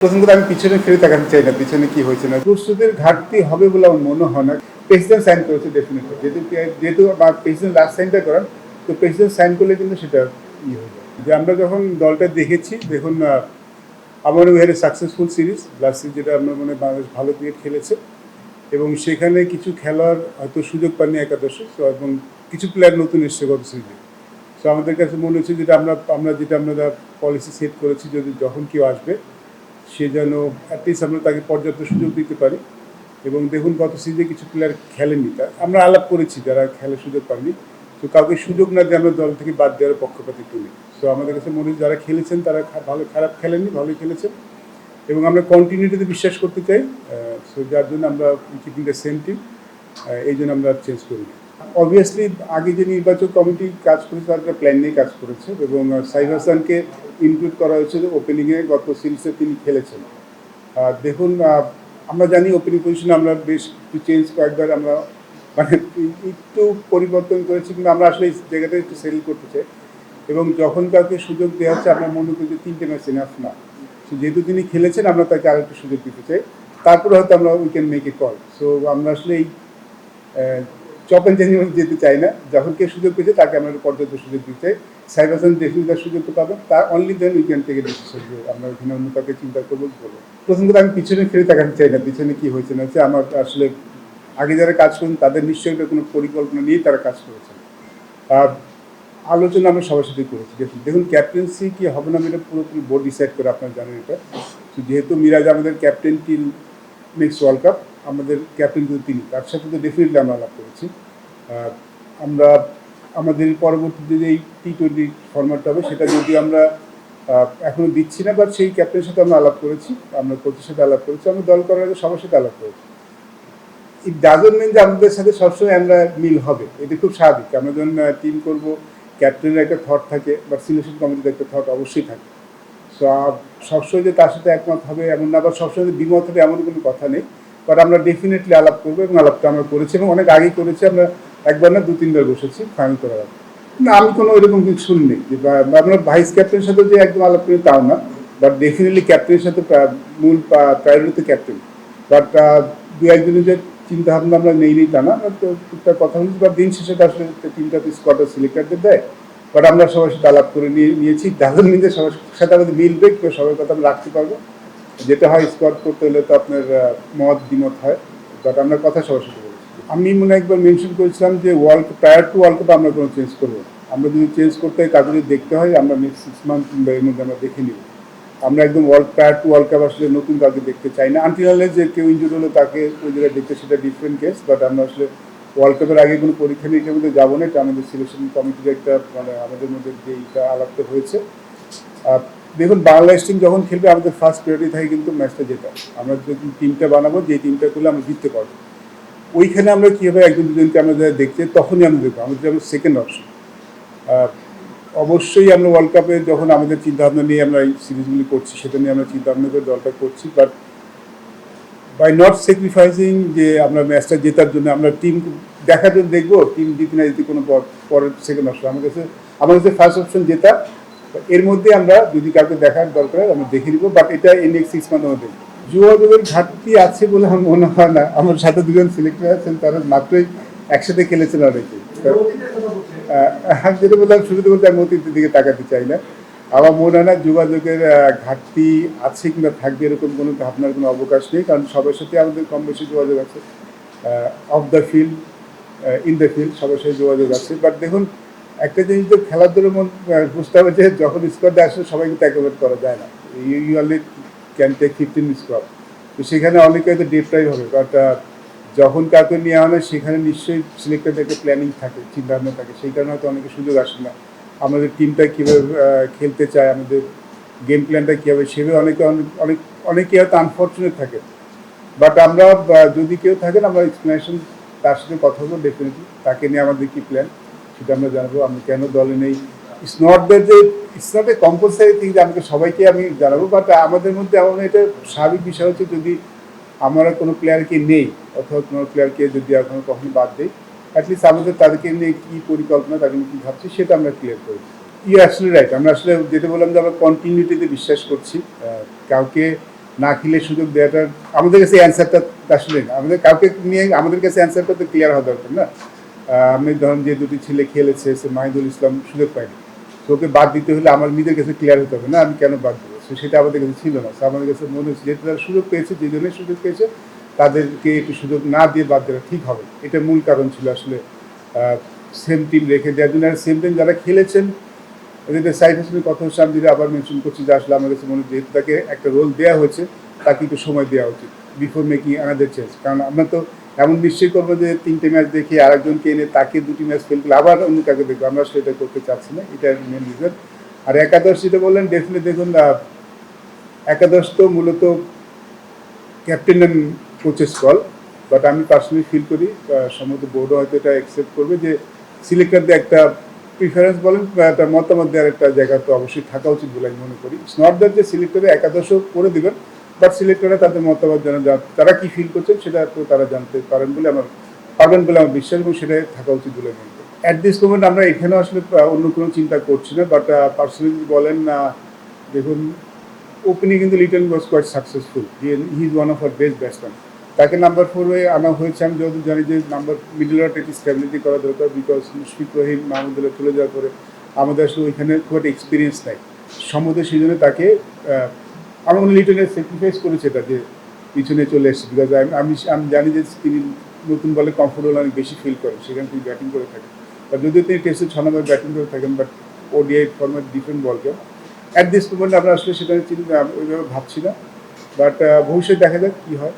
প্রথম কথা আমি পিছনে ফিরে তাকাতে চাই না, পিছনে কি হয়েছে না। প্রস্তুতির ঘাটতি হবে বলে আমার মনে হয় না। প্রেসিডেন্ট সাইন করেছে ডেফিনেটলি, যেহেতু প্রেসিডেন্ট লাস্ট সাইনটা করেন, তো প্রেসিডেন্ট সাইন করলে কিন্তু সেটা হয়ে যায়। যে আমরা যখন দলটা দেখেছি, দেখুন আমার we successful series last series, যেটা আমরা মনে বাংলাদেশ ভালো ক্রিকেট খেলেছে এবং সেখানে কিছু খেলার হয়তো সুযোগ পাননি একাদশে, এবং কিছু প্লেয়ার নতুন এসছে গত সিরিজে। সো আমাদের কাছে মনে হচ্ছে যেটা আমরা পলিসি সেট করেছি, যদি যখন কেউ আসবে সে যেন অ্যাটলিস্ট আমরা তাকে পর্যাপ্ত সুযোগ দিতে পারি। এবং দেখুন গত সিরিজে কিছু প্লেয়ার খেলেননি, তা আমরা আলাপ করেছি যারা খেলার সুযোগ পাননি, তো কাউকে সুযোগ না দিয়ে আমরা দল থেকে বাদ দেওয়ার পক্ষপাতি করি। সো আমাদের কাছে মনে হচ্ছে যারা খেলেছেন তারা খারাপ খেলেননি, ভালোই খেলেছেন এবং আমরা কন্টিনিউটিতে বিশ্বাস করতে চাই। সো যার জন্য আমরা কিপিং দ্য সেম টিম, এই জন্য আমরা চেঞ্জ করি। অবভিয়াসলি আগে যে নির্বাচক কমিটি কাজ করেছে তারা প্ল্যান নিয়ে কাজ করেছে এবং সাইফ হাসানকে ইনক্লুড করা হয়েছে ওপেনিংয়ে, গত সিরিজে তিনি খেলেছেন। দেখুন আমরা জানি ওপেনিং পজিশনে আমরা বেশ একটু চেঞ্জ কয়েকবার আমরা মানে একটু পরিবর্তন করেছি, কিন্তু আমরা আসলে এই জায়গাটা একটু সেটেল করতে চাই এবং যখন কাউকে সুযোগ দেওয়া হচ্ছে আমরা মনে করি যে 3টে ম্যাচ এনাফ না। যেহেতু তিনি খেলেছেন আমরা তাকে আরেকটু সুযোগ দিতে চাই, তারপরে হয়তো আমরা we can make a call. So আমরা আসলে এই চপ অ্যান্ড চেঞ্জ যেতে চাই না, যখন কেউ সুযোগ পেয়েছে তাকে আমরা পর্যাপ্ত সুযোগ দিতে চাই। সাইফ হাসান ডেফিনেটলি তার সুযোগটা পাবেন, তার only then we can take a decision যে আমরা ওখানে অন্য কাউকে চিন্তা করবো বলবো। প্রথম কথা আমি পিছনে ফিরে তাকাতে চাই না, পিছনে কি হয়েছে না হচ্ছে। আমার আসলে আগে যারা কাজ করেন তাদের নিশ্চয়ই এটা কোনো পরিকল্পনা নিয়েই তারা কাজ করেছেন। আলোচনা আমরা সবার সাথে করেছি। দেখুন ক্যাপ্টেন্সি কি হবে না এটা পুরোপুরি বোর্ড ডিসাইড করে, আপনারা জানেন এটা। যেহেতু মিরাজ আমাদের captain till next world cup, আমাদের ক্যাপ্টেন কিন্তু তিনি, তার সাথে তো ডেফিনেটলি আমরা আলাপ করেছি। আমরা আমাদের পরবর্তীতে যে এই T20 ফরম্যাটটা হবে সেটা যদি আমরা এখনও দিচ্ছি না, বাট সেই ক্যাপ্টেনের সাথে আমরা আলাপ করেছি, আমরা কোচের সাথে আলাপ করেছি, আমরা দল করার আগে সবার সাথে আলাপ করেছি। ইট ডাজন্ট মিন যে আমাদের সাথে সবসময় আমরা মিল হবে, এটা খুব স্বাভাবিক। আমরা যখন টিম করবো ক্যাপ্টেনের একটা থট থাকে, বা সিলেকশন কমিটির একটা থট অবশ্যই থাকে। সো সবসময় যে তার সাথে একমত হবে এমন না, আবার সবসময় যে দ্বিমত হবে এমন কোনো কথা নেই, বাট আমরা ডেফিনেটলি আলাপ করবো এবং আলাপটা আমরা করেছি এবং অনেক আগেই করেছি। আমরা একবার না 2-3বার বসেছি ফাইনাল করার আগে। না আমি কোনো এরকম কিছু শুনিনি যে আমরা ভাইস ক্যাপ্টেনের সাথে যে একদম আলাপ করি তাও না, বাট ডেফিনেটলি ক্যাপ্টেনের সাথে মূল প্রায়োরিটি ক্যাপ্টেন। বাট 2-1 দিনের যে চিন্তা ভাবনা আমরা নেই তা না, তো টুকটাক কথা বলছি, বা দিন শেষে তো আসলে টিমটা তো স্কোয়াডের সিলেক্টারদের দেয়, বাট আমরা সবার সাথে আলাপ করে নিয়েছি। ডাজন্ট মিন যে সবার সাথে আমাদের মিলবে কিংবা সবার কথা আমরা রাখতে পারবো, যেটা হয় স্কোয়াড করতে হলে তো আপনার মত দ্বিমত হয়, বাট আমরা কথা সবার সাথে বলেছি। আমি মনে একবার মেনশন করেছিলাম যে প্রায়ার টু ওয়ার্ল্ড কাপ আমরা কোনো চেঞ্জ করবো। আমরা যদি চেঞ্জ করতে হয় কাজে যদি দেখতে হয় আমরা নেক্সট 6 মান্থ কিংবা এর মধ্যে আমরা দেখে নিব। আমরা একদম প্রায়ার টু ওয়ার্ল্ড কাপ আসলে নতুন কাউকে দেখতে চাই না, আনটিল যে কেউ ইনজুরি হলে তাকে ওই জায়গায় দেখতে, সেটা ডিফারেন্ট কেস। বাট আমরা আসলে ওয়ার্ল্ড কাপের আগে কোনো পরীক্ষা নিরীক্ষার মধ্যে যাবো না, এটা আমাদের সিলেকশন কমিটির একটা মানে আমাদের মধ্যে যে এইটা আলাপটা হয়েছে। দেখুন বাংলাদেশ টিম যখন খেলবে আমাদের ফার্স্ট প্রায়োরিটি থাকে কিন্তু ম্যাচটা যেটা আমরা যখন টিমটা বানাবো, যে টিমটা করলে আমরা জিততে পারবো, ওইখানে আমরা কীভাবে একজন দুজনকে আমরা যারা দেখছি তখনই আমরা দেখবো, আমাদের যেমন সেকেন্ড অপশন। অবশ্যই আমরা ওয়ার্ল্ড কাপে যখন আমাদের চিন্তাভাবনা নিয়ে আমরা এই সিরিজগুলি করছি, সেটা নিয়ে আমরা চিন্তাভাবনা করে দলটা করছি, বাট বাই নট স্যাক্রিফাইসিং যে আমরা ম্যাচটা জেতার জন্য আমরা টিম দেখার জন্য দেখবো টিম জিতে না জিতে কোনো পরের সেকেন্ড অপশন। আমার কাছে ফার্স্ট অপশন জেতা, এর মধ্যে আমরা যদি কাউকে দেখার দরকার আমরা দেখে নিব, বাট এটা এই নেক্সট 6 মান্থ আমরা দেখব। যোগাযোগের ঘাটতি আছে বলে আমার মনে হয় না। আমার সাথে দুজন সিলেক্টর আছেন, তারা মাত্রই একসাথে খেলেছেন অনেকে। যেটা বললাম শুরুতে বলতে আমি অতীতের দিকে তাকাতে চাই না। আমার মনে হয় না যোগাযোগের ঘাটতি আছে কিংবা থাকবে এরকম কোনো ভাবনার কোনো অবকাশ নেই, কারণ সবার সাথে আমাদের কম বেশি যোগাযোগ আছে, of the field in the field সবার সাথে যোগাযোগ আছে। বাট দেখুন একটা জিনিস তো খেলাধুলোর বুঝতে হবে যে যখন স্কোয়াডে আসলে সবাইকে তো অ্যাকোমোডেট করা যায় না, you only can take 15 squad, তো সেখানে অনেকে হয়তো ডেপ্রাইভ হবে। বাট যখন কাউকে নেওয়া হয় সেখানে নিশ্চয়ই সিলেক্টেড একটা প্ল্যানিং থাকে, চিন্তাভাবনা থাকে, সেই কারণে হয়তো অনেকে সুযোগ আসে না। আমাদের টিমটা কীভাবে খেলতে চায়, আমাদের গেম প্ল্যানটা কী হবে, সেভাবে অনেকে হয়তো আনফর্চুনেট থাকে। বাট আমরা যদি কেউ থাকেন আমরা এক্সপ্লেনেশন তার সাথে কথা বলবো, ডেফিনেটলি তাকে নিয়ে আমাদের কী প্ল্যান সেটা আমরা জানাবো। আমি কেন দলে নেই, it's not a compulsory thing যে আমাকে সবাইকে আমি জানাবো, বাট আমাদের মধ্যে এমন এটা স্বাভাবিক বিষয় হচ্ছে যদি আমরা কোনো প্লেয়ারকে নেই অথবা কোনো প্লেয়ারকে যদি এখনো কখনো বাদ দিই, অ্যাটলিস্ট আমাদের তাদেরকে নিয়ে কী পরিকল্পনা, তাদের নিয়ে কী ভাবছি সেটা আমরা ক্লিয়ার করি। You absolutely right. আমরা আসলে যেটা বললাম যে আমরা কন্টিনিউটিতে বিশ্বাস করছি, কাউকে না খেলে সুযোগ দেওয়াটা আমাদের কাছে অ্যান্সারটা আসলে না, আমাদের কাউকে নিয়ে আমাদের কাছে অ্যান্সারটা তো ক্লিয়ার হওয়া দরকার না। আমি ধরেন যে দুটি ছেলে খেলেছে, সে মাহিদুল ইসলাম সুযোগ পায়নি, তো ওকে বাদ দিতে হলে আমার নিজের কাছে ক্লিয়ার হতে হবে না আমি কেন বাদ দেবো। সো সেটা আমাদের কাছে ছিল না। সো আমাদের কাছে মনে হচ্ছে যেহেতু তারা সুযোগ পেয়েছে, যে জন্যই সুযোগ পেয়েছে তাদেরকে একটু সুযোগ না দিয়ে বাদ দেওয়া ঠিক হবে, এটা মূল কারণ ছিল আসলে। সেম টিম রেখে যার জন্য সেম টিম যারা খেলেছেন, এদের সাইড হাসানের কথা হচ্ছে আমি যদি আবার মেনশন করছি যে আসলে আমার কাছে মনে হচ্ছে যেহেতু তাকে একটা রোল দেওয়া হয়েছে, তাকে একটু সময় দেওয়া উচিত বিফোর মেকিং আনাদার চেঞ্জ। কারণ আমরা তো এমন নিশ্চয়ই করবো যে 3টে ম্যাচ দেখে আরেকজনকে এনে তাকে 2টি ম্যাচ ফেল করলে আবার অন্য কাকে দেখবো, আমরা আসলে এটা করতে চাচ্ছি না, এটা মেন রিজন। আর একাদশ যেটা বললেন, ডেফিনেটলি দেখুন একাদশ তো মূলত captain and coaches call, but আমি পার্সোনালি ফিল করি সম্ভবত বোর্ডও হয়তো এটা অ্যাকসেপ্ট করবে যে সিলেক্টরদের একটা প্রিফারেন্স বলেন বা একটা মতামত দেওয়ার একটা জায়গা তো অবশ্যই থাকা উচিত বলে আমি মনে করি। ইটস নট দ্যাট যে সিলেক্টরে একাদশও করে দেবেন, বাট সিলেক্টররা তাদের মতামত যেন তারা কী ফিল করছেন সেটা তো তারা জানতে পারেন বলে পারবেন বলে আমার বিশ্বাস, এবং সেটাই থাকা উচিত বলে মনে করি। অ্যাট দিস মোমেন্ট আমরা এখানেও আসলে অন্য কোনো চিন্তা করছি না, বাট পার্সোনালি বলেন দেখুন ওপেনিং কিন্তু Liton was quite successful, he is one of our best batsman. তাকে নাম্বার 4 আনা হয়েছে, আমি যতদূর জানি যে নাম্বার মিডল অর্ডার একটি স্ট্যাবিলিটি করা দরকার, বিকজ মুশফিক রহিম মাহমুদুল্লাহ চলে যাওয়ার পরে আমাদের আসলে ওইখানে খুব একটা এক্সপিরিয়েন্স নাই সম্বন্ধে, সেই জন্য তাকে আমার মনে লিটনের স্যাক্রিফাইস করেছে এটা যে পিছনে চলে এসেছে, বিকজ আমি জানি যে তিনি নতুন বলে কমফোর্টেবল অনেক বেশি ফিল করেন, সেখানে তিনি ব্যাটিং করে থাকেন, বা যদিও তিনি টেস্টে 6 নম্বর ব্যাটিং করে থাকেন, but ODI format different ball game. At this moment আমরা আসলে সেটা ওইভাবে ভাবছি না, বাট ভবিষ্যতে দেখা যাক কী হয়।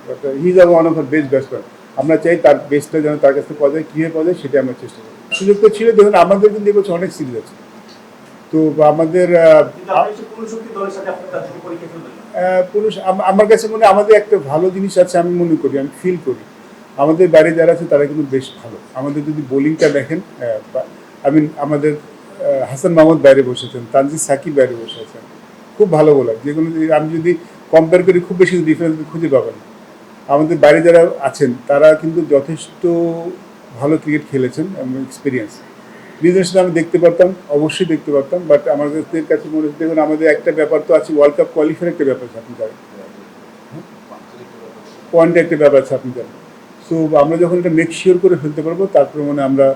But he is one of our best batsman, আমরা চাই তার বেস্টটা যেন তার কাছ থেকে পাওয়া যায়, কীভাবে পাওয়া যায় সেটা আমরা চেষ্টা করি। সুযোগ তো ছিল, দেখুন আমাদের কিন্তু এবছর অনেক সিরিজ আছে, তো আমাদের পুরুষ আমার কাছে মনে আমাদের একটা ভালো জিনিস আছে, আমি মনে করি, আমি ফিল করি আমাদের বাইরে যারা আছে তারা কিন্তু বেশ ভালো। আমাদের যদি বোলিংটা দেখেন, আমাদের হাসান মাহমুদ বাইরে বসেছেন, তানজিদ সাকিব বাইরে বসে আছেন, খুব ভালো বোলার, যেগুলো আমি যদি কম্পেয়ার করি খুব বেশি ডিফারেন্স খুঁজে পাবেন। আমাদের বাইরে যারা আছেন তারা কিন্তু যথেষ্ট ভালো ক্রিকেট খেলেছেন এবং এক্সপিরিয়েন্স। বিজনেসটা আমি দেখতে পারতাম, অবশ্যই দেখতে পারতাম, বাট আমাদের কাছে মনে হচ্ছে দেখুন আমাদের একটা ব্যাপার তো আছে, ওয়ার্ল্ড কাপ কোয়ালিফায়ার একটা ব্যাপার আছে, আপনি জানেন পয়েন্টে একটা ব্যাপার আছে, আপনি জানেন। সো আমরা যখন এটা মেক শিওর করে ফেলতে পারবো, তারপর মানে আমরা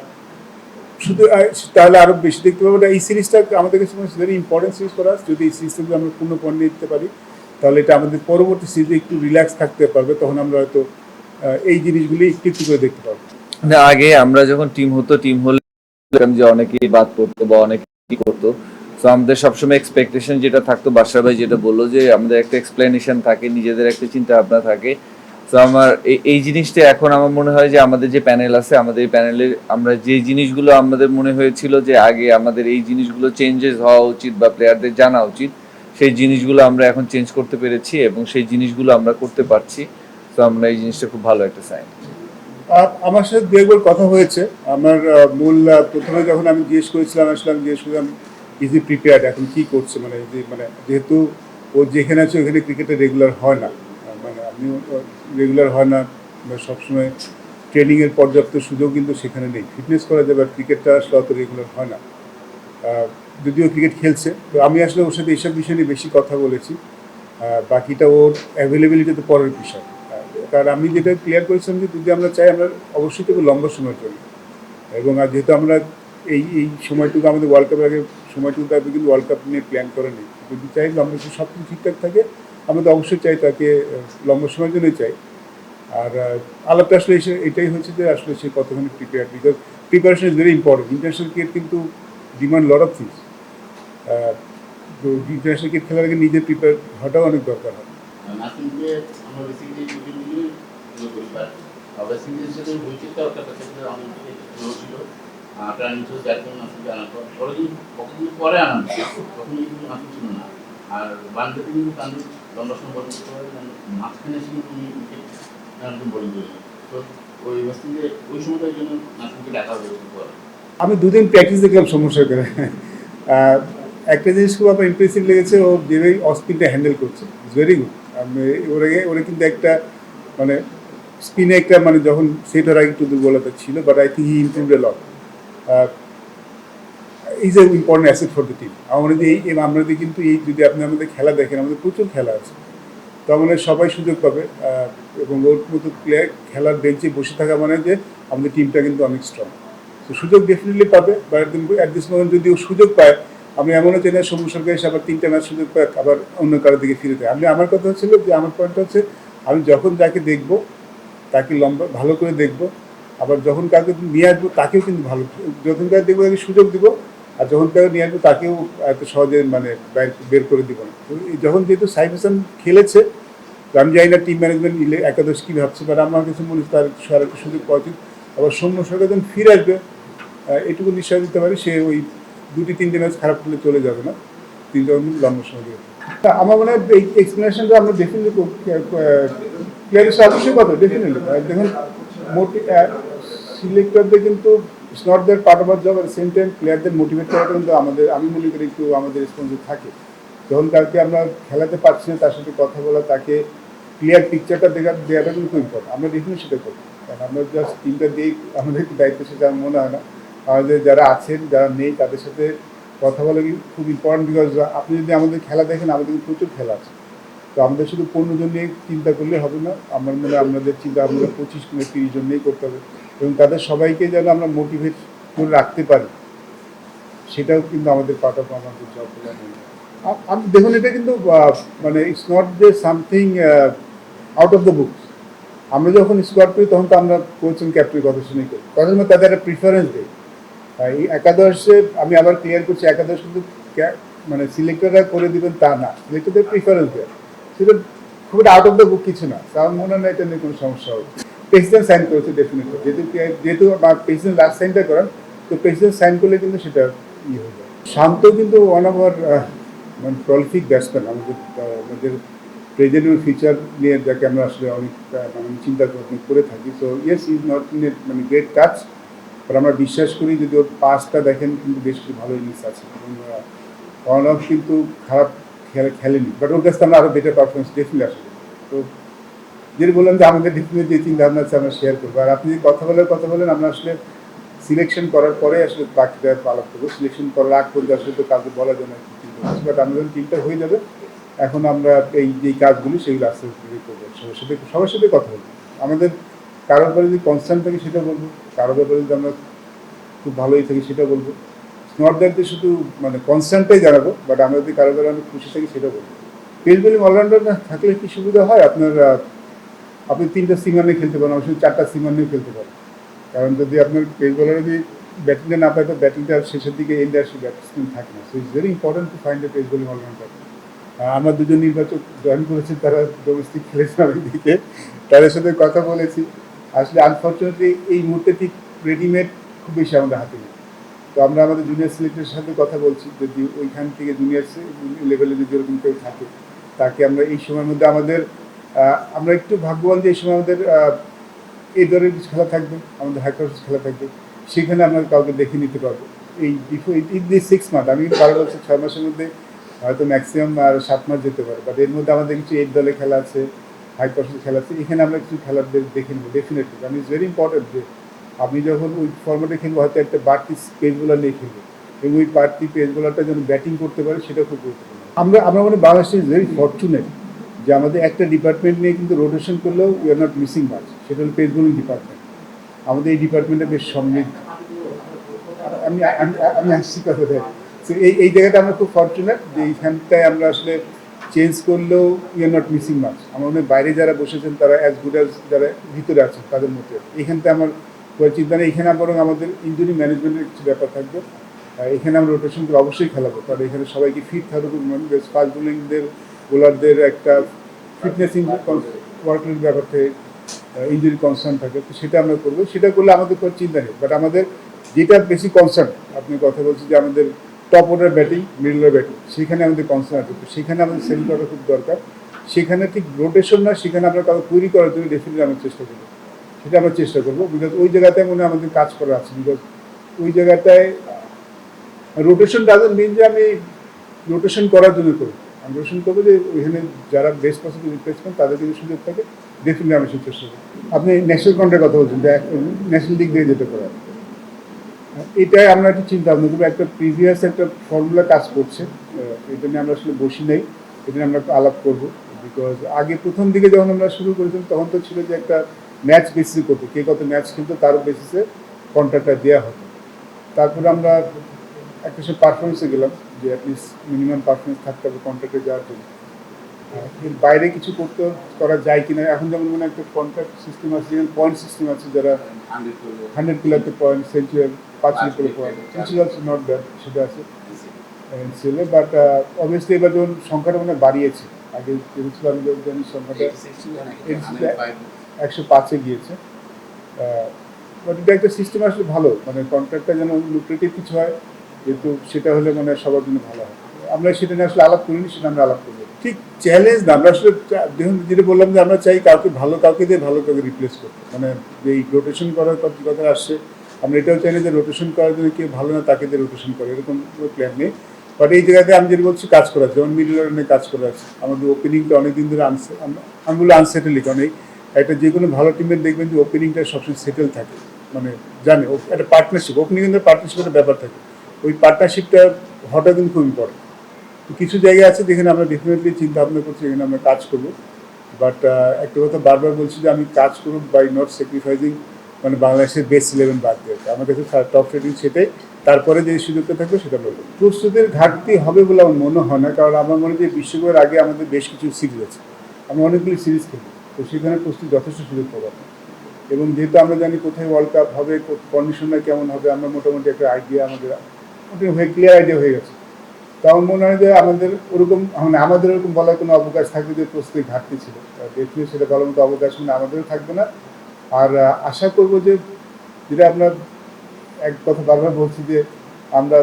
শুধু তাহলে আরও বেশি দেখতে পাবো। এই সিরিজটা আমাদের কাছে ভেরি ইম্পর্টেন্ট সিরিজ করা, যদি এই সিরিজটা যদি আমরা পূর্ণ পয়েন্ট নিয়ে দিতে পারি, তাহলে এটা আমাদের পরবর্তী সিরিজে একটু রিল্যাক্স থাকতে পারবে, তখন আমরা হয়তো এই জিনিসগুলি একটু একটু করে দেখতে পারবো। আগে আমরা যখন টিম হতো, টিম হলে যে অনেকেই বাদ পড়তো বা অনেকে কি করতো, তো আমাদের সবসময় এক্সপেকটেশন যেটা থাকতো, বাদশা ভাই যেটা বললো যে আমাদের একটা এক্সপ্লেনেশন থাকে, নিজেদের একটা চিন্তা ভাবনা থাকে। তো আমার এই জিনিসটা এখন আমার মনে হয় যে আমাদের যে প্যানেল আছে, আমাদের এই প্যানেলে আমরা যে জিনিসগুলো আমাদের মনে হয়েছিল যে আগে আমাদের এই জিনিসগুলো চেঞ্জেস হওয়া উচিত বা প্লেয়ারদের জানা উচিত, সেই জিনিসগুলো আমরা এখন চেঞ্জ করতে পেরেছি এবং সেই জিনিসগুলো আমরা করতে পারছি। তো আমরা এই জিনিসটা খুব ভালো একটা সাইন। আমার সাথে দু একবার কথা হয়েছে। আমার মূল প্রথমে যখন আমি জিজ্ঞেস করেছিলাম, আসলে আমি জিজ্ঞেস করলাম ইজি প্রিপেয়ার্ড, এখন কী করছে, মানে যেহেতু ও যেখানে আছে ওখানে ক্রিকেটে রেগুলার হয় না, মানে আমিও রেগুলার হয় না, সবসময় ট্রেনিংয়ের পর্যাপ্ত সুযোগ কিন্তু সেখানে নেই, ফিটনেস করা যাবে, আর ক্রিকেটটা আসলে অত রেগুলার হয় না, যদিও ক্রিকেট খেলছে। তো আমি আসলে ওর সাথে এইসব বিষয় নিয়ে বেশি কথা বলেছি, বাকিটা ওর অ্যাভেলেবিলিটি তো পরের বিষয়। কারণ আমি যেটা ক্লিয়ার করেছিলাম যে যদি আমরা চাই, আমরা অবশ্যই তবে লম্বা সময়ের জন্য, এবং আর যেহেতু আমরা এই সময়টুকু আমাদের ওয়ার্ল্ড কাপের আগে সময়টুকু তাকে কিন্তু ওয়ার্ল্ড কাপ নিয়ে প্ল্যান করে নিই, যদি চাই লম্বা সব কিছু ঠিকঠাক থাকে, আমরা তো অবশ্যই চাই তাকে লম্বা সময়ের জন্যই চাই। আর আলাপটা আসলে এটাই হয়েছে যে আসলে সে কতখানি prepare, because preparation is very important. International cricket কিন্তু ডিমান্ড লট অফ থিংস, তো ইন্টারন্যাশনাল ক্রিকেট খেলার আগে নিজের প্রিপেয়ার হওয়াটাও অনেক দরকার হয়। আমি দুদিন প্র্যাকটিস দেখলাম সমস্যা করে। একটা জিনিস খুব আমার ইমপ্রেসিভ লেগেছে, ও যেভাবে অস্পিনটা হ্যান্ডেল করছে, ইটস ভেরি গুড। ওরা কিন্তু একটা মানে স্পিনে একটা মানে যখন সেট হওয়ার আগে একটু দুর্বলতা ছিল, but I think he improved A lot. Is a important asset for the team. আমরা কিন্তু এই যদি আপনি আমাদের খেলা দেখেন, আমাদের প্রচুর খেলা আছে, তার মানে সবাই সুযোগ পাবে এবং ওর মতো প্লেয়ার খেলার বেঞ্চে বসে থাকা মানে যে আমাদের টিমটা কিন্তু অনেক স্ট্রং। তো সুযোগ ডেফিনেটলি পাবে, বা অ্যাট দিস মোমেন্ট যদি ও সুযোগ পায়, আমি এমনও চাই না সবুজ সরকার এসে আবার 3টা ম্যাচ সুযোগ পায় আবার অন্য কারোর দিকে ফিরে যায়। আমার কথা হচ্ছিল যে আমার পয়েন্ট হচ্ছে আমি যখন যাকে দেখবো তাকে লম্বা ভালো করে দেখবো, আবার যখন কাউকে নিয়ে আসবো তাকেও কিন্তু ভালো, যখন কাউকে দেখবো তাকে সুযোগ দিব, আর যখন কাউকে নিয়ে আসবো তাকেও এত সহজে মানে বের করে দিব না। তো যখন যেহেতু সাইফ হাসান খেলেছে, তো আমি জানি না টিম ম্যানেজমেন্ট একাদশ কী ভাবছে, বাট আমার কাছে মনে হচ্ছে তার আরেকটা সুযোগ পাওয়া উচিত। আবার সৌম্য সরকার যখন ফিরে আসবে এটুকু নিশ্চয় দিতে পারি সে ওই 2-3 ম্যাচ খারাপ করলে চলে যাবে না, 3টা লম্বা সময় দিয়ে। আমার মনে হয় এই এক্সপ্লেনেশনটা আমরা ডেফিনেটলি প্লেয়ারের অবশ্যই কথা ডেফিনেটলি দেখুন সিলেক্টরদের কিন্তু it's not their part of our job, আর সেম টাইম প্লেয়ারদের মোটিভেট করাটা কিন্তু আমাদের, আমি মনে করি একটু আমাদের রেসপন্সিভ থাকে। যখন কালকে আমরা খেলাতে পারছি না তার সাথে কথা বলা, তাকে ক্লিয়ার পিকচারটা দেওয়াটা কিন্তু খুব ইম্পর্টেন্ট। আমরা ডেফিনেটলি সেটা করি, কারণ আমরা জাস্ট টিমটা দিয়েই আমাদের দায়িত্ব সেটা আমার মনে হয় না। আমাদের যারা আছেন যারা নেই তাদের সাথে কথা বলা খুব ইম্পর্টেন্ট, বিকজ আপনি যদি আমাদের খেলা দেখেন আমাদের কিন্তু প্রচুর খেলা আছে। তো আমাদের শুধু 15 জন নিয়ে চিন্তা করলে হবে না, আমার মনে হয় আমাদের চিন্তা আমরা 25-30 জন নিয়েই করতে হবে, এবং তাদের সবাইকে যেন আমরা মোটিভেট করে রাখতে পারি সেটাও কিন্তু আমাদের পার্ট অফ আমাদের জব বলে মনে হয়। আপনি দেখুন এটা কিন্তু মানে ইটস নট যে something out of the books. আমরা যখন স্কোয়াড করি তখন তো আমরা কোচ এন্ড ক্যাপ্টেনের কথা শুনেই করি, তাদের মধ্যে তাদের একটা প্রিফারেন্স দেয়। এই একাদশে আমি আবার ক্লিয়ার করছি, একাদশ কিন্তু মানে সিলেক্টররা করে দেবেন তা না, সিলেক্টরদের প্রিফারেন্স দেয়, সেটা খুব একটা আউট অফ দ্য বুক কিছু না। আমার মনে হয় না এটা নিয়ে কোনো সমস্যা হবে। প্রেসিডেন্ট সাইন করেছে ডেফিনেটলি, যেহেতু প্রেসিডেন্ট লাস্ট সাইনটা করেন, তো প্রেসিডেন্ট সাইন করলে কিন্তু সেটা ইয়ে হয়ে যায়। শান্ত কিন্তু ওয়ান অফ আওয়ার মানে প্রলিফিক ব্যাটসম্যান, আমাদের প্রেজেন্ট এবং ফিউচার নিয়ে যাকে আমরা আসলে অনেক মানে চিন্তা করে থাকি। So yes is not in মানে গ্রেট টাচ, আর আমরা বিশ্বাস করি যদি ওর পাসটা দেখেন কিন্তু বেশ কিছু ভালো ইনিংস আছে, এবং ওয়ান অফ কিন্তু খারাপ খেলেনি, বাট ওর কাছে আমরা আরও বেটার পারফরমেন্স ডেফিনেটলি আসবে। তো যেটা বললাম যে আমাদের ডেফিনেটলি যে চিন্তা ভাবনা আছে আমরা শেয়ার করবো, আর আপনি যদি কথা বলেন আমরা আসলে সিলেকশন করার পরে আসলে বাকিটা আলাপ করবো। সিলেকশন করার আগ পর্যন্ত আসলে তো কাউকে বলা যায় না কি চিন্তা করছি, বাট আমাদের টিমটা হয়ে যাবে এখন আমরা এই যে কাজগুলি সেগুলো আস্তে আস্তে করবো, সবার সাথে কথা বলবো। আমাদের কারোর ব্যাপারে যদি কনসার্ন থাকে সেটা বলবো, কারোর ব্যাপারে যদি আমরা খুব ভালোই থাকি সেটা বলবো। নট দ্যাট যে শুধু মানে কনসার্নটাই জানাবো, বাট আমরা যদি কারোর ব্যাপারে আমি খুশি থাকি সেটা বলবো। পেস বোলিং অলরাউন্ডার না থাকলে কি সুবিধা হয়, আপনি 3টা সিমার নিয়ে খেলতে পারেন, অবশ্যই 4টা সিমার নিয়ে খেলতে পারেন। কারণ যদি আপনার পেস বোলার যদি ব্যাটিংটা না পায় তো ব্যাটিংটা শেষের দিকে এন্ডে আসে ব্যাটসম্যান থাকে না। So it's very important to find a pace bowling allrounder. আমরা দুজন নির্বাচক জয়েন করেছি, তারা ডোমেস্টিক খেলেছে আমি দিকে, তাদের সাথে কথা বলেছি। আসলে আনফর্চুনেটলি এই মুহূর্তে ঠিক রেডিমেড খুব বেশি আমাদের হাতে নেই। তো আমরা আমাদের জুনিয়র সিলেক্টরের সাথে কথা বলছি, যদি ওইখান থেকে জুনিয়র লেভেলে যদি এরকম কেউ থাকে তাকে আমরা এই সময়ের মধ্যে আমরা একটু ভাগ্যবান যে এই সময় আমাদের এই দলের কিছু খেলা থাকবে, আমাদের হাইপার্স খেলা থাকবে, সেখানে আমরা কাউকে দেখে নিতে পারবো। এই বিফোর 6 মান্থ, আমি কিন্তু 12 বছর 6 মাসের মধ্যে হয়তো ম্যাক্সিমাম আর 7 মাস যেতে পারে, বাট এর মধ্যে আমাদের কিছু 8 দলে খেলা আছে, হাইপার্সের খেলা আছে, এখানে আমরা কিছু খেলাদের দেখে নেবো ডেফিনেটলি। কারণ ইটস ভেরি ইম্পর্টেন্ট যে আপনি যখন ওই ফর্মেটে খেলবো হয়তো একটা বাড়তি পেস বোলার নিয়ে খেলবো, এবং ওই বাড়তি পেস বোলারটা যেন ব্যাটিং করতে পারে সেটা খুব গুরুত্বপূর্ণ। আমরা মানে বাংলাদেশ ইজ ভেরি ফর্চুনেট যে আমাদের একটা ডিপার্টমেন্ট নিয়ে কিন্তু রোটেশন করলেও we are not missing much, সেটা হলো পেস বোলিং ডিপার্টমেন্ট। আমাদের এই ডিপার্টমেন্টে বেশ সমৃদ্ধ। আমি আসছি কথা দেয়, তো এই জায়গাটা আমরা খুব ফর্চুনেট যে এইখানটায় আমরা আসলে চেঞ্জ করলেও we are not missing much. আমাদের বাইরে যারা বসেছেন তারা অ্যাজ গুড অ্যাজ যারা ভিতরে আছেন তাদের মধ্যে এইখানটা আমার চিন্তা নেই। এখানে বরং আমাদের ইঞ্জুরি ম্যানেজমেন্টের কিছু ব্যাপার থাকবে, এখানে আমরা রোটেশন করে অবশ্যই খেলাবো, কারণ এখানে সবাইকে ফিট থাকবে। ফাস্ট বোলিংদের বোলারদের একটা ফিটনেস ওয়ার্কের ব্যাপার থেকে ইঞ্জুরি কনসার্ন থাকে, তো সেটা আমরা করবো, সেটা করলে আমাদের কোনো চিন্তা নেই। বাট আমাদের যেটা বেশি কনসার্ন, আপনি কথা বলছেন যে আমাদের top order batting, middle order batting, সেখানে আমাদের কনসার্ন আছে, তো সেখানে আমাদের সেল করা খুব দরকার। সেখানে ঠিক রোটেশন না, সেখানে আমরা কাউকে তৈরি করার জন্য ডেফিনেটলি আমরা চেষ্টা করবো, সেটা আমরা চেষ্টা করবো। বিকজ ওই জায়গাটায় মনে হয় আমাদের কাজ করা আছে, বিকজ ওই জায়গাটায় রোটেশন ডাজন্ট মিন যে আমি রোটেশন করার জন্য করি, আমি রোটেশন করবো যে ওইখানে যারা বেস্ট পসিবল রিপ্লেসমেন্ট তাদের যদি সুযোগ থাকে ডেফিনেটলি আমি সেই চেষ্টা করি। আপনি ন্যাশনাল কন্ট্রাক্টের কথা বলছেন, ন্যাশনাল লিগ দিয়ে যেতে পারে, এটাই আমরা একটা চিন্তা ভাবনা করবো। একটা প্রিভিয়াস একটা ফর্মুলা কাজ করছে, এটা নিয়ে আমরা আসলে বসি নেই, এটা নিয়ে আমরা একটু আলাপ করবো বিকজ আগে প্রথম দিকে যখন আমরা শুরু করেছিলাম তখন তো ছিল যে একটা ম্যাচ বেসিসে করতো, কে কত ম্যাচ খেলতো তার বেসিসে কন্ট্রাক্টটা দেওয়া হতো। তারপরে আমরা একটা সে পারফরমেন্সে গেলাম যে অ্যাটলিস্ট মিনিমাম পারফরমেন্স থাকতে হবে কন্ট্রাক্টে যাওয়ার জন্য। এর বাইরে কিছু করা যায় কিনা, এখন যেমন মানে একটা কন্ট্রাক্ট সিস্টেম আছে, যেমন পয়েন্ট সিস্টেম আছে, যারা 100 প্লেয়ারতে পয়েন্ট, সেঞ্চুরি 5 করে point, which is also not bad, সেটা আছে এনসিএলে। বাট অবভিয়াসলি এবার যখন সংখ্যাটা মানে বাড়িয়েছে, আগে ছিল আমি যখন জানি সংখ্যাটা 105-এ গিয়েছে। বাট এটা একটা সিস্টেম আসলে ভালো, মানে কন্ট্রাক্টটা যেন লুক্রেটিভ কিছু হয়, যেহেতু সেটা হলে মানে সবার জন্য ভালো হয়। আমরা সেটা নিয়ে আসলে আলাপ করিনি, সেটা আমরা আলাপ করবো। ঠিক চ্যালেঞ্জ না, আমরা আসলে দেখুন যেটা বললাম যে আমরা চাই কাউকে দিয়ে ভালো কাউকে রিপ্লেস করতে, মানে এই রোটেশন করার কথা আসছে, আমরা এটাও চাই না যে রোটেশন করার জন্য কেউ ভালো না তাকে দিয়ে রোটেশন করে, এরকম কোনো প্ল্যান নেই। বাট এই জায়গাতে আমি যেটা বলছি কাজ করা আছে, যেমন মিডল অর্ডারে কাজ করা আছে, আমাদের ওপেনিংটা অনেকদিন ধরে আমি বলবো আনসেটেলই, কারণ একটা যে কোনো ভালো টিমের দেখবেন যে ওপেনিংটা সবসময় সেটেল থাকে, মানে জানে একটা পার্টনারশিপ, ওপেনিং কিন্তু পার্টনারশিপের ব্যাপার থাকে, ওই পার্টনারশিপটা হঠাৎ কিন্তু খুব ইম্পর্টেন্ট। কিছু জায়গা আছে যেখানে আমরা ডেফিনেটলি চিন্তা ভাবনা করছি এখানে আমরা কাজ করবো। বাট একটা কথা বারবার বলছি যে আমি কাজ করব বাই নট স্যাক্রিফাইসিং মানে বাংলাদেশের বেস্ট 11 বাদ দিয়ে, আমার কাছে টপ রেটিং সেটাই, তারপরে যে সুযোগটা থাকবে সেটা বলবো। প্রস্তুতির ঘাটতি হবে বলে আমার মনে হয় না, কারণ আমার মনে হয় যে বিশ্বকাপের আগে আমাদের বেশ কিছু সিরিজ আছে, আমরা অনেকগুলি সিরিজ খেলি, তো সেখানে প্রস্তুতি যথেষ্ট সুযোগ পাবো। এবং যেহেতু আমরা জানি কোথায় ওয়ার্ল্ড কাপ হবে, কন্ডিশনটা কেমন হবে, আমরা মোটামুটি একটা আইডিয়া আমাদের ক্লিয়ার আইডিয়া হয়ে গেছে। তো আমার মনে হয় যে আমাদের ওরকম মানে আমাদের ওরকম বলার কোনো অবকাশ থাকবে যে প্রস্তুতির ঘাটতি ছিল, দেখলে সেটা বলার মতো অবকাশ মানে আমাদেরও থাকবে না। আর আশা করবো যে যেটা আমরা এক কথা বারবার বলছি যে আমরা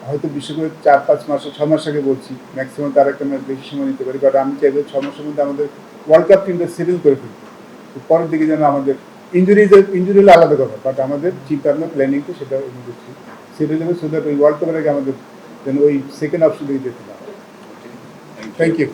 হয়তো বিশ্বকাপের 4-5 মাস 6 মাস আগে বলছি, ম্যাক্সিমাম তার একটা ম্যাচ বেশি সময় নিতে পারি, বাট আমি চাইবো 6 মাসের মধ্যে আমাদের ওয়ার্ল্ড কাপ টিমটা সেটেল করে ফেলবো। তো পরের দিকে যেন আমাদের ইঞ্জুরি হলে আলাদা কথা, বাট আমাদের চিন্তা ভাবনা প্ল্যানিংটা সেটা সেটেল হবে, সো দ্যাট ওই ওয়ার্ল্ড কাপের আগে আমাদের যেন ওই সেকেন্ড অপশন দিকে যেতে না। Thank you.